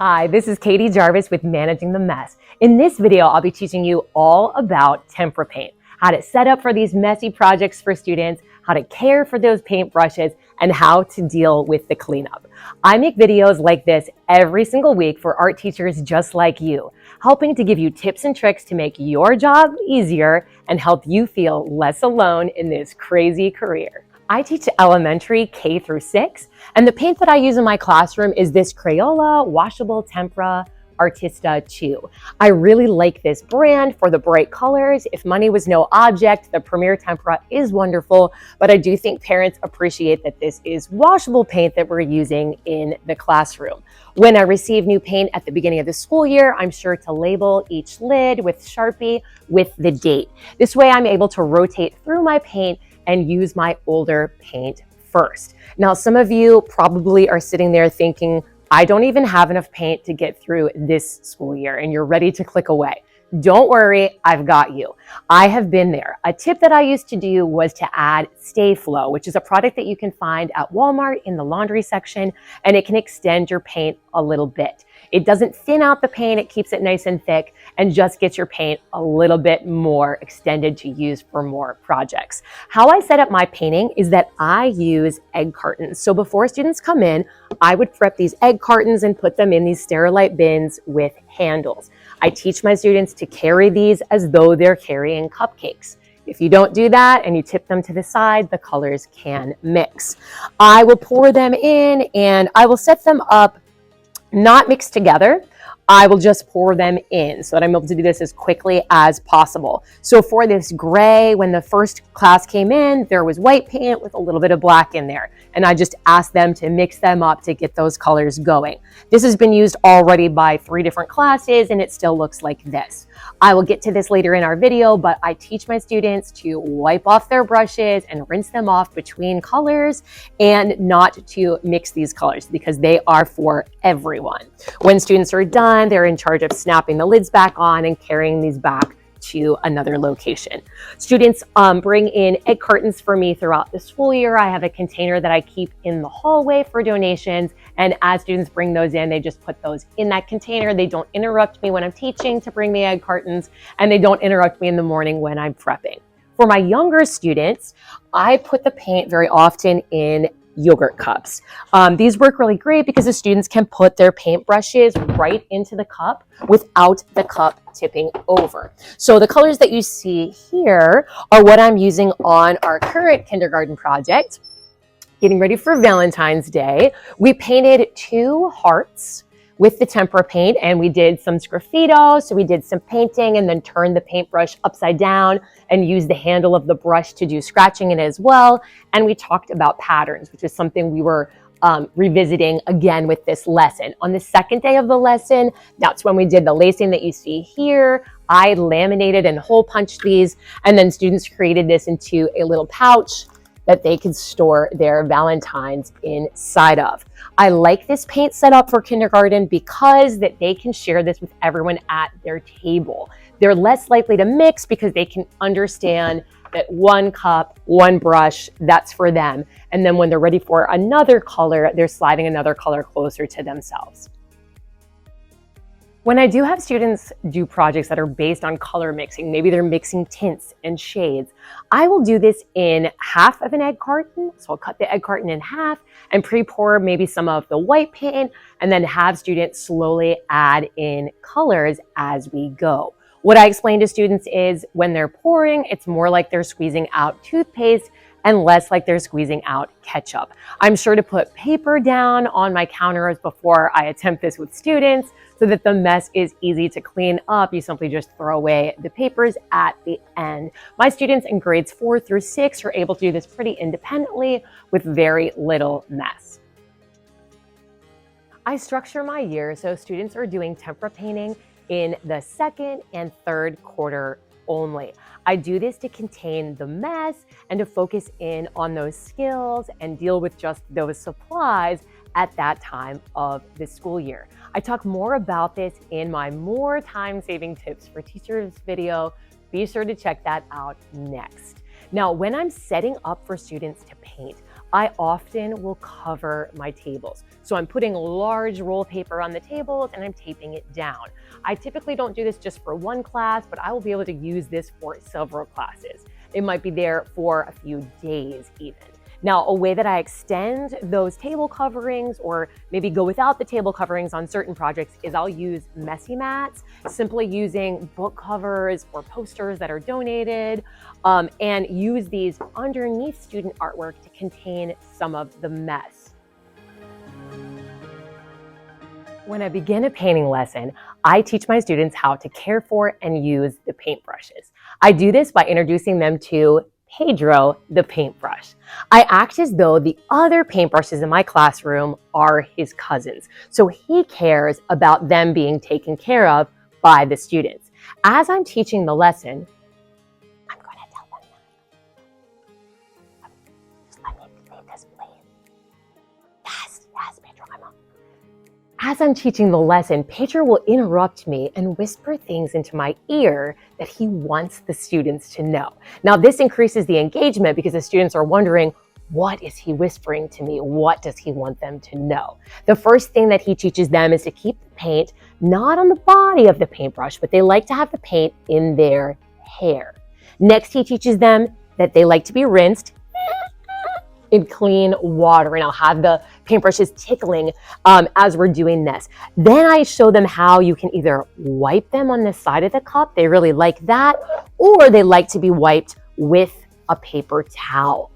Hi, this is Katie Jarvis with Managing the Mess. In this video, I'll be teaching you all about Tempera paint, how to set up for these messy projects for students, how to care for those paint brushes, and how to deal with the cleanup. I make videos like this every single week for art teachers just like you, helping to give you tips and tricks to make your job easier and help you feel less alone in this crazy career. I teach elementary K through 6, and the paint that I use in my classroom is this Crayola washable Tempera Artista 2. I really like this brand for the bright colors. If money was no object, the Premier Tempera is wonderful, but I do think parents appreciate that this is washable paint that we're using in the classroom. When I receive new paint at the beginning of the school year, I'm sure to label each lid with Sharpie with the date. This way I'm able to rotate through my paint and use my older paint first. Now, some of you probably are sitting there thinking, I don't even have enough paint to get through this school year, and you're ready to click away. Don't worry, I've got you. I have been there. A tip that I used to do was to add Stay Flow, which is a product that you can find at Walmart in the laundry section, and it can extend your paint a little bit. It doesn't thin out the paint, it keeps it nice and thick, and just gets your paint a little bit more extended to use for more projects. How I set up my painting is that I use egg cartons. So before students come in, I would prep these egg cartons and put them in these Sterilite bins with handles. I teach my students to carry these as though they're carrying cupcakes. If you don't do that and you tip them to the side, the colors can mix. I will pour them in and I will set them up not mixed together. I will just pour them in so that I'm able to do this as quickly as possible. So for this gray, when the first class came in, there was white paint with a little bit of black in there. And I just asked them to mix them up to get those colors going. This has been used already by 3 different classes and it still looks like this. I will get to this later in our video, but I teach my students to wipe off their brushes and rinse them off between colors and not to mix these colors because they are for everyone. When students are done, they're in charge of snapping the lids back on and carrying these back to another location. Students bring in egg cartons for me throughout the school year. I have a container that I keep in the hallway for donations. And as students bring those in, they just put those in that container. They don't interrupt me when I'm teaching to bring the egg cartons, and they don't interrupt me in the morning when I'm prepping. For my younger students, I put the paint very often in yogurt cups. These work really great because the students can put their paint brushes right into the cup without the cup tipping over. So the colors that you see here are what I'm using on our current kindergarten project. Getting ready for Valentine's Day. We painted 2 hearts with the Tempera paint and we did some sgraffito. So we did some painting and then turned the paintbrush upside down and used the handle of the brush to do scratching in it as well. And we talked about patterns, which is something we were revisiting again with this lesson. On the second day of the lesson, that's when we did the lacing that you see here. I laminated and hole punched these, and then students created this into a little pouch that they could store their Valentines inside of. I like this paint setup for kindergarten because that they can share this with everyone at their table. They're less likely to mix because they can understand that 1 cup, 1 brush, that's for them. And then when they're ready for another color, they're sliding another color closer to themselves. When I do have students do projects that are based on color mixing, maybe they're mixing tints and shades, I will do this in half of an egg carton. So I'll cut the egg carton in half and pre-pour maybe some of the white paint and then have students slowly add in colors as we go. What I explain to students is when they're pouring, it's more like they're squeezing out toothpaste and less like they're squeezing out ketchup. I'm sure to put paper down on my counters before I attempt this with students so that the mess is easy to clean up. You simply just throw away the papers at the end. My students in grades 4 through 6 are able to do this pretty independently with very little mess. I structure my year so students are doing Tempera painting in the 2nd and 3rd quarter only. I do this to contain the mess and to focus in on those skills and deal with just those supplies at that time of the school year. I talk more about this in my more time-saving tips for teachers video. Be sure to check that out next. Now, when I'm setting up for students to paint, I often will cover my tables. So I'm putting large roll paper on the tables and I'm taping it down. I typically don't do this just for one class, but I will be able to use this for several classes. It might be there for a few days even. Now, a way that I extend those table coverings or maybe go without the table coverings on certain projects is I'll use messy mats, simply using book covers or posters that are donated, and use these underneath student artwork to contain some of the mess. When I begin a painting lesson, I teach my students how to care for and use the paintbrushes. I do this by introducing them to Pedro, the paintbrush. I act as though the other paintbrushes in my classroom are his cousins, so he cares about them being taken care of by the students. As I'm teaching the lesson, I'm going to tell them that. Just let me leave this, please. Yes, Pedro, I'm on. As I'm teaching the lesson, Pedro will interrupt me and whisper things into my ear that he wants the students to know. Now, this increases the engagement because the students are wondering, what is he whispering to me? What does he want them to know? The first thing that he teaches them is to keep the paint not on the body of the paintbrush, but they like to have the paint in their hair. Next, he teaches them that they like to be rinsed in clean water, and I'll have the paintbrushes tickling as we're doing this. Then I show them how you can either wipe them on the side of the cup, they really like that, or they like to be wiped with a paper towel.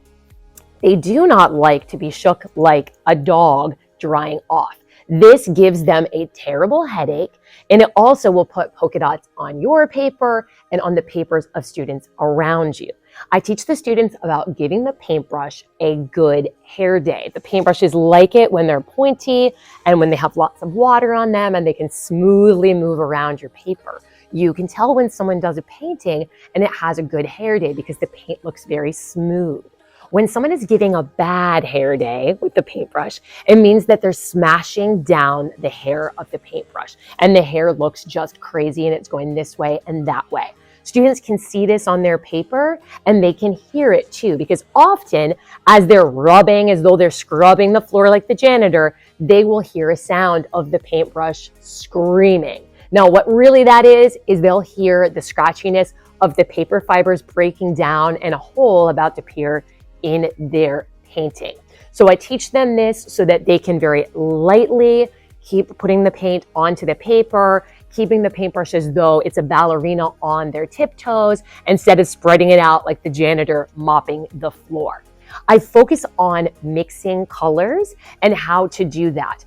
They do not like to be shook like a dog drying off. This gives them a terrible headache, and it also will put polka dots on your paper and on the papers of students around you. I teach the students about giving the paintbrush a good hair day. The paintbrushes like it when they're pointy and when they have lots of water on them and they can smoothly move around your paper. You can tell when someone does a painting and it has a good hair day because the paint looks very smooth. When someone is giving a bad hair day with the paintbrush, it means that they're smashing down the hair of the paintbrush and the hair looks just crazy and it's going this way and that way. Students can see this on their paper and they can hear it too, because often as they're rubbing as though they're scrubbing the floor like the janitor, they will hear a sound of the paintbrush screaming. Now, what really that is they'll hear the scratchiness of the paper fibers breaking down and a hole about to appear in their painting. So I teach them this so that they can very lightly keep putting the paint onto the paper, keeping the paintbrush as though it's a ballerina on their tiptoes instead of spreading it out like the janitor mopping the floor. I focus on mixing colors and how to do that.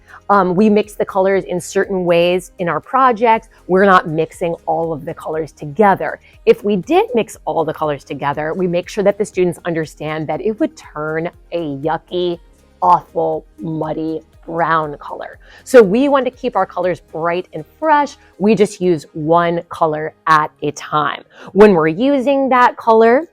We mix the colors in certain ways in our projects. We're not mixing all of the colors together. If we did mix all the colors together, we make sure that the students understand that it would turn a yucky, awful, muddy brown color. So we want to keep our colors bright and fresh. We just use one color at a time. When we're using that color,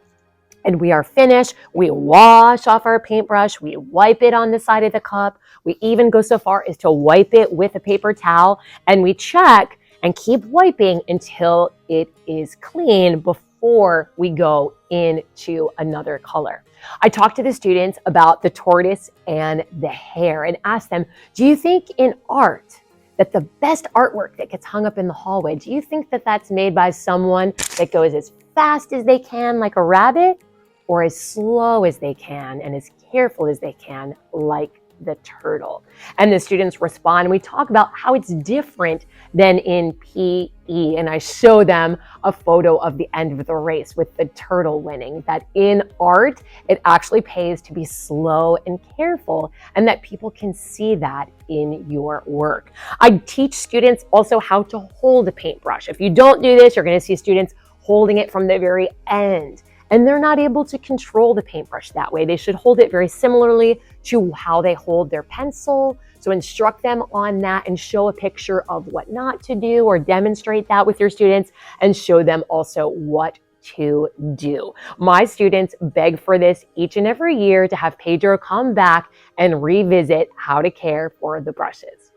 and we are finished, we wash off our paintbrush, we wipe it on the side of the cup, we even go so far as to wipe it with a paper towel, and we check and keep wiping until it is clean before we go into another color. I talk to the students about the tortoise and the hare and ask them, do you think in art that the best artwork that gets hung up in the hallway, do you think that that's made by someone that goes as fast as they can like a rabbit, or as slow as they can and as careful as they can like the turtle? And the students respond, and we talk about how it's different than in PE. And I show them a photo of the end of the race with the turtle winning, that in art, it actually pays to be slow and careful, and that people can see that in your work. I teach students also how to hold a paintbrush. If you don't do this, you're going to see students holding it from the very end, and they're not able to control the paintbrush that way. They should hold it very similarly to how they hold their pencil. So instruct them on that and show a picture of what not to do, or demonstrate that with your students and show them also what to do. My students beg for this each and every year to have Pedro come back and revisit how to care for the brushes.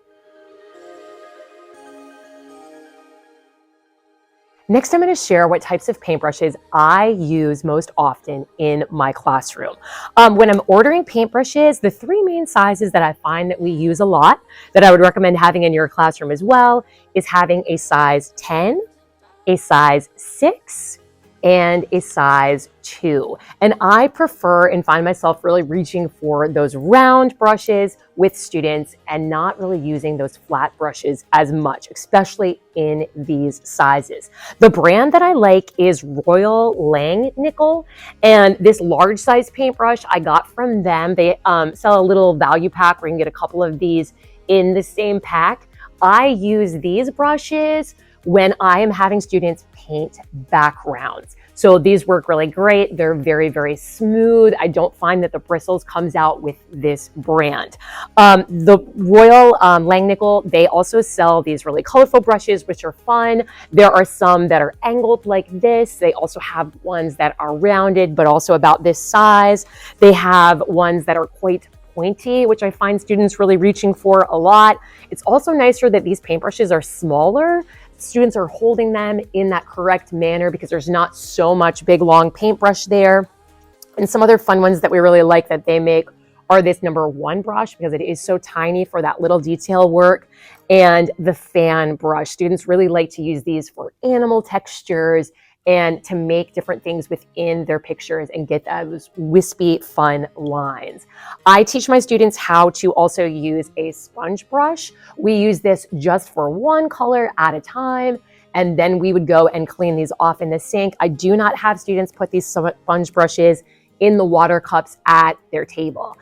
Next, I'm going to share what types of paintbrushes I use most often in my classroom. When I'm ordering paintbrushes, the three main sizes that I find that we use a lot, that I would recommend having in your classroom as well, is having a size 10, a size 6, and a size 2. And I prefer and find myself really reaching for those round brushes with students and not really using those flat brushes as much, especially in these sizes. The brand that I like is Royal Langnickel, and this large size paintbrush I got from them. They sell a little value pack where you can get a couple of these in the same pack. I use these brushes when I am having students paint backgrounds. So these work really great. They're very, very smooth. I don't find that the bristles comes out with this brand. The Royal Langnickel, they also sell these really colorful brushes, which are fun. There are some that are angled like this. They also have ones that are rounded, but also about this size. They have ones that are quite pointy, which I find students really reaching for a lot. It's also nicer that these paintbrushes are smaller. Students are holding them in that correct manner because there's not so much big, long paintbrush there. And some other fun ones that we really like that they make are this #1 brush because it is so tiny for that little detail work, and the fan brush. Students really like to use these for animal textures and to make different things within their pictures and get those wispy, fun lines. I teach my students how to also use a sponge brush. We use this just for one color at a time, and then we would go and clean these off in the sink. I do not have students put these sponge brushes in the water cups at their table.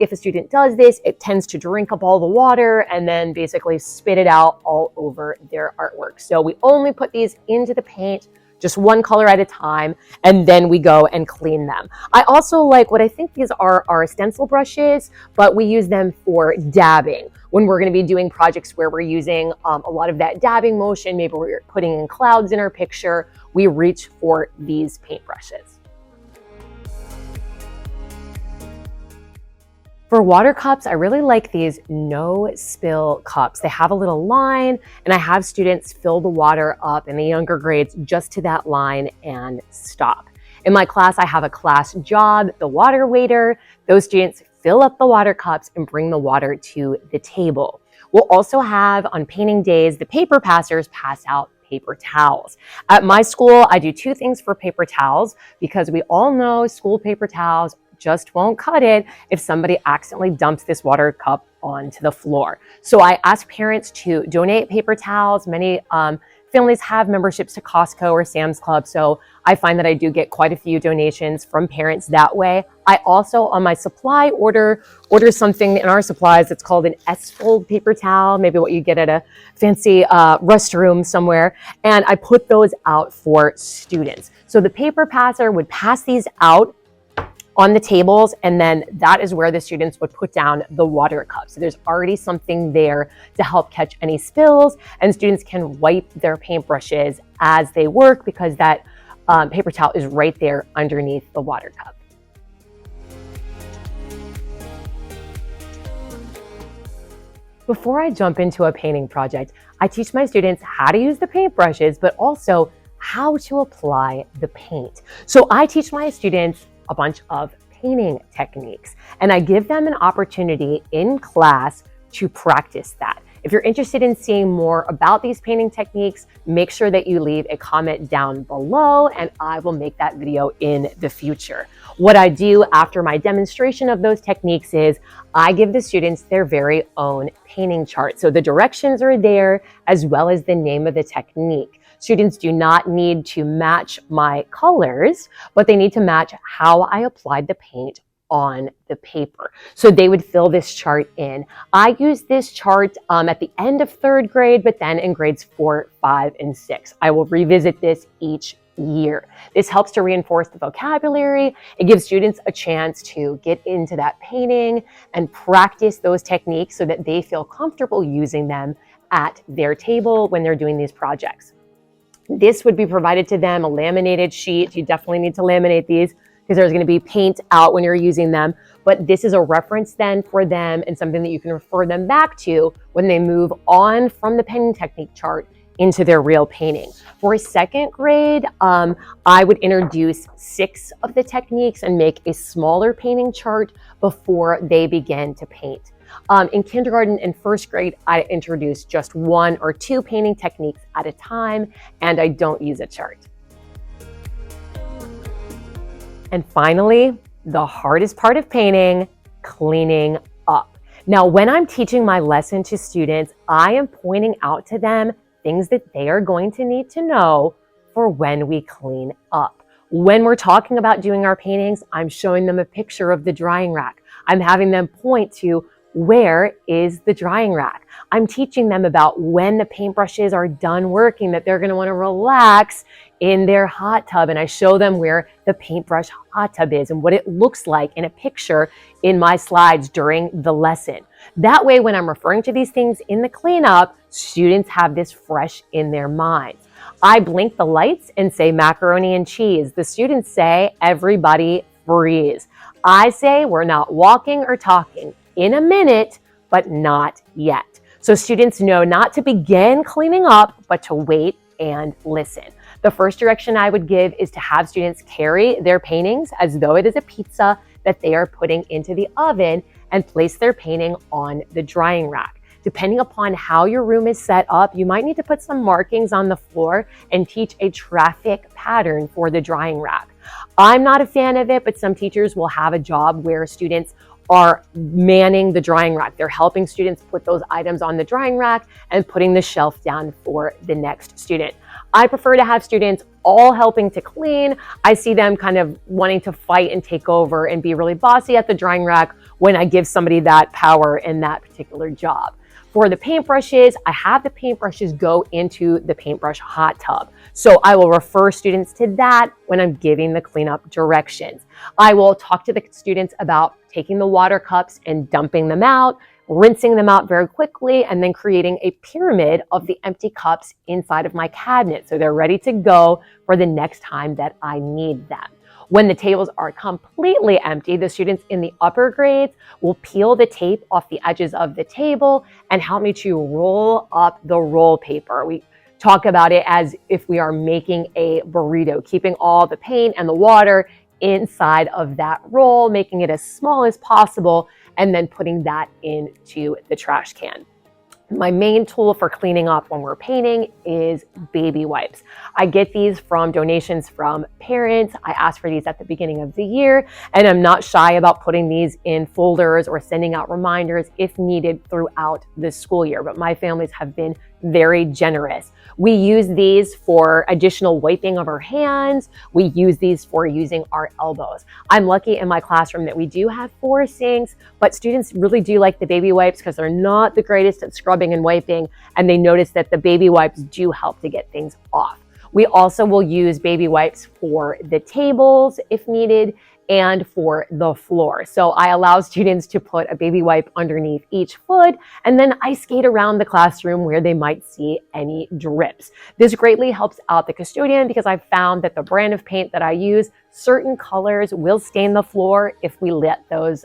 If a student does this, it tends to drink up all the water and then basically spit it out all over their artwork. So we only put these into the paint just one color at a time, and then we go and clean them. I also like what I think these are stencil brushes, but we use them for dabbing. When we're gonna be doing projects where we're using a lot of that dabbing motion, maybe we're putting in clouds in our picture, we reach for these paintbrushes. For water cups, I really like these no spill cups. They have a little line, and I have students fill the water up in the younger grades just to that line and stop. In my class, I have a class job, the water waiter. Those students fill up the water cups and bring the water to the table. We'll also have on painting days, the paper passers pass out paper towels. At my school, I do two things for paper towels because we all know school paper towels just won't cut it if somebody accidentally dumps this water cup onto the floor. So I ask parents to donate paper towels. Many families have memberships to Costco or Sam's Club, so I find that I do get quite a few donations from parents that way. I also, on my supply order something in our supplies that's called an S-fold paper towel, maybe what you get at a fancy restroom somewhere, and I put those out for students. So the paper passer would pass these out on the tables, and then that is where the students would put down the water cup. So there's already something there to help catch any spills, and students can wipe their paintbrushes as they work because that paper towel is right there underneath the water cup. Before I jump into a painting project, I teach my students how to use the paintbrushes, but also how to apply the paint. So I teach my students a bunch of painting techniques, and I give them an opportunity in class to practice that. If you're interested in seeing more about these painting techniques, make sure that you leave a comment down below and I will make that video in the future. What I do after my demonstration of those techniques is I give the students their very own painting chart. So the directions are there as well as the name of the technique. Students do not need to match my colors, but they need to match how I applied the paint on the paper. So they would fill this chart in. I use this chart at the end of 3rd grade, but then in grades 4, 5, and 6. I will revisit this each year. This helps to reinforce the vocabulary. It gives students a chance to get into that painting and practice those techniques so that they feel comfortable using them at their table when they're doing these projects. This would be provided to them, a laminated sheet. You definitely need to laminate these because there's going to be paint out when you're using them. But this is a reference then for them and something that you can refer them back to when they move on from the painting technique chart into their real painting. For second grade, I would introduce 6 of the techniques and make a smaller painting chart before they begin to paint. In kindergarten and first grade, I introduce just 1 or 2 painting techniques at a time, and I don't use a chart. And finally, the hardest part of painting, cleaning up. Now, when I'm teaching my lesson to students, I am pointing out to them things that they are going to need to know for when we clean up. When we're talking about doing our paintings, I'm showing them a picture of the drying rack. I'm having them point to where is the drying rack. I'm teaching them about when the paintbrushes are done working, that they're going to want to relax in their hot tub. And I show them where the paintbrush hot tub is and what it looks like in a picture in my slides during the lesson. That way, when I'm referring to these things in the cleanup, students have this fresh in their minds. I blink the lights and say macaroni and cheese. The students say, everybody freeze. I say, we're not walking or talking. In a minute, but not yet. So students know not to begin cleaning up, but to wait and listen. The first direction I would give is to have students carry their paintings as though it is a pizza that they are putting into the oven and place their painting on the drying rack. Depending upon how your room is set up, you might need to put some markings on the floor and teach a traffic pattern for the drying rack. I'm not a fan of it, but some teachers will have a job where students are manning the drying rack. They're helping students put those items on the drying rack and putting the shelf down for the next student. I prefer to have students all helping to clean. I see them kind of wanting to fight and take over and be really bossy at the drying rack when I give somebody that power in that particular job. For the paintbrushes, I have the paintbrushes go into the paintbrush hot tub. So I will refer students to that when I'm giving the cleanup directions. I will talk to the students about taking the water cups and dumping them out, rinsing them out very quickly, and then creating a pyramid of the empty cups inside of my cabinet so they're ready to go for the next time that I need them. When the tables are completely empty, the students in the upper grades will peel the tape off the edges of the table and help me to roll up the roll paper. We talk about it as if we are making a burrito, keeping all the paint and the water inside of that roll, making it as small as possible, and then putting that into the trash can. My main tool for cleaning up when we're painting is baby wipes. I get these from donations from parents. I ask for these at the beginning of the year, and I'm not shy about putting these in folders or sending out reminders if needed throughout the school year. But my families have been very generous. We use these for additional wiping of our hands. We use these for using our elbows. I'm lucky in my classroom that we do have 4 sinks, but students really do like the baby wipes because they're not the greatest at scrubbing and wiping, and they notice that the baby wipes do help to get things off. We also will use baby wipes for the tables if needed and for the floor. So I allow students to put a baby wipe underneath each foot, and then I skate around the classroom where they might see any drips. This greatly helps out the custodian because I've found that the brand of paint that I use, certain colors will stain the floor if we let those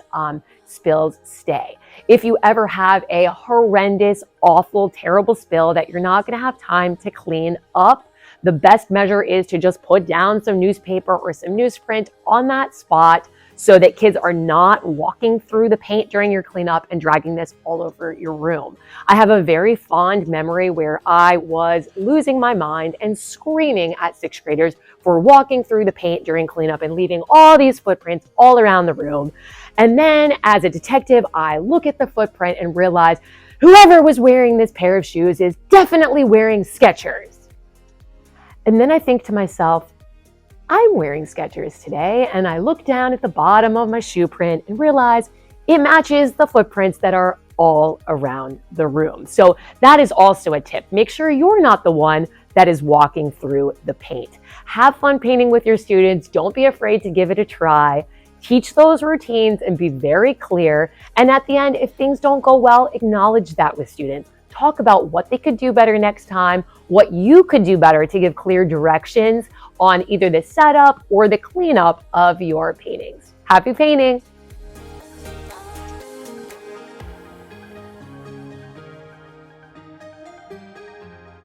spills stay. If you ever have a horrendous, awful, terrible spill that you're not gonna have time to clean up, the best measure is to just put down some newspaper or some newsprint on that spot so that kids are not walking through the paint during your cleanup and dragging this all over your room. I have a very fond memory where I was losing my mind and screaming at 6th graders for walking through the paint during cleanup and leaving all these footprints all around the room. And then as a detective, I look at the footprint and realize whoever was wearing this pair of shoes is definitely wearing Skechers. And then I think to myself, I'm wearing Skechers today, and I look down at the bottom of my shoe print and realize it matches the footprints that are all around the room. So that is also a tip. Make sure you're not the one that is walking through the paint. Have fun painting with your students. Don't be afraid to give it a try. Teach those routines and be very clear. And at the end, if things don't go well, acknowledge that with students. Talk about what they could do better next time, what you could do better to give clear directions on either the setup or the cleanup of your paintings. Happy painting!